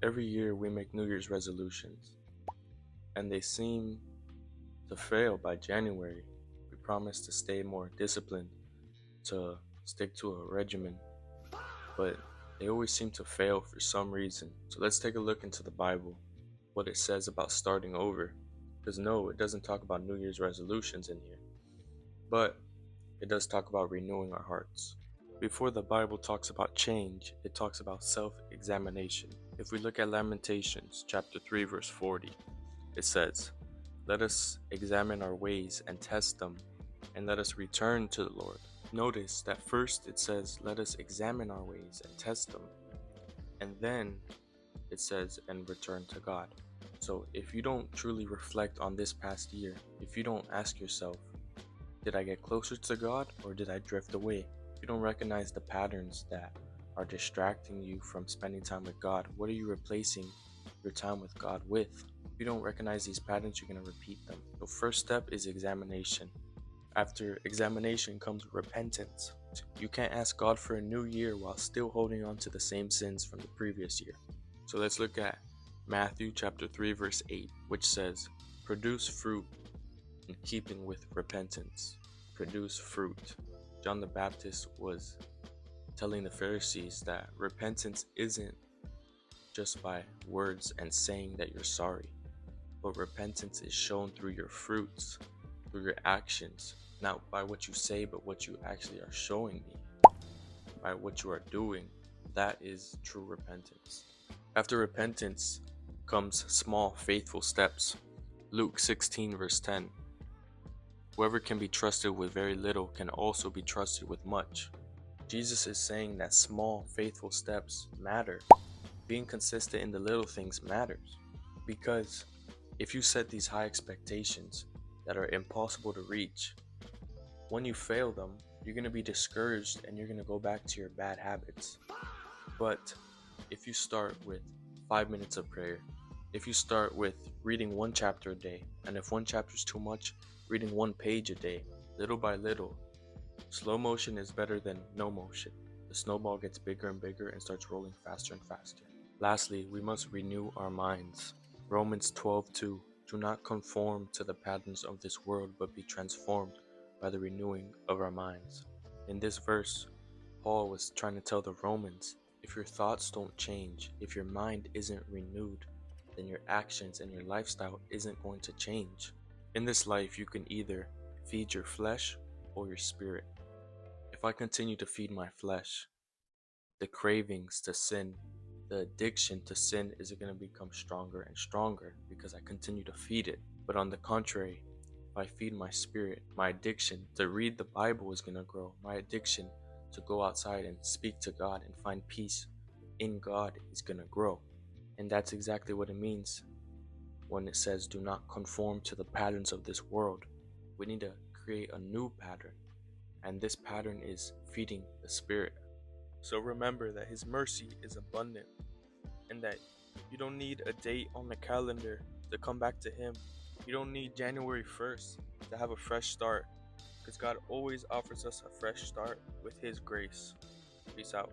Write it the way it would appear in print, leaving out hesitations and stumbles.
Every year we make New Year's resolutions, and they seem to fail by January. We promise to stay more disciplined, to stick to a regimen, but they always seem to fail for some reason. So let's take a look into the Bible, what it says about starting over. Because no, it doesn't talk about New Year's resolutions in here, but it does talk about renewing our hearts. Before the Bible talks about change, it talks about self-examination. If we look at Lamentations chapter 3 verse 40, it says, "Let us examine our ways and test them, and let us return to the Lord." Notice that first it says, "Let us examine our ways and test them," and then it says, "and return to God." So if you don't truly reflect on this past year, if you don't ask yourself, did I get closer to God or did I drift away? If you don't recognize the patterns that are distracting you from spending time with God, what are you replacing your time with God with? If you don't recognize these patterns, you're going to repeat them. The first step is examination. After examination comes repentance. You can't ask God for a new year while still holding on to the same sins from the previous year. So let's look at Matthew chapter 3 verse 8, which says, "Produce fruit in keeping with repentance." Produce fruit. John the Baptist was telling the Pharisees that repentance isn't just by words and saying that you're sorry, but repentance is shown through your fruits, through your actions, not by what you say, but what you actually are showing me, by what you are doing. That is true repentance. After repentance comes small, faithful steps. Luke 16 verse 10. Whoever can be trusted with very little can also be trusted with much. Jesus is saying that small, faithful steps matter. Being consistent in the little things matters. Because if you set these high expectations that are impossible to reach, when you fail them, you're going to be discouraged and you're going to go back to your bad habits. But if you start with 5 minutes of prayer, if you start with reading one chapter a day, and if one chapter is too much, reading one page a day, little by little, slow motion is better than no motion. The snowball gets bigger and bigger and starts rolling faster and faster. Lastly, we must renew our minds. Romans 12:2. Do not conform to the patterns of this world, but be transformed by the renewing of our minds. In this verse, Paul was trying to tell the Romans, if your thoughts don't change, if your mind isn't renewed, then your actions and your lifestyle isn't going to change. In this life, you can either feed your flesh or your spirit. If I continue to feed my flesh, the cravings to sin, the addiction to sin is going to become stronger and stronger because I continue to feed it. But on the contrary, if I feed my spirit, my addiction to read the Bible is going to grow. My addiction to go outside and speak to God and find peace in God is going to grow. And that's exactly what it means when it says, do not conform to the patterns of this world. We need to create a new pattern. And this pattern is feeding the spirit. So remember that His mercy is abundant and that you don't need a date on the calendar to come back to Him. You don't need January 1st to have a fresh start, because God always offers us a fresh start with His grace. Peace out.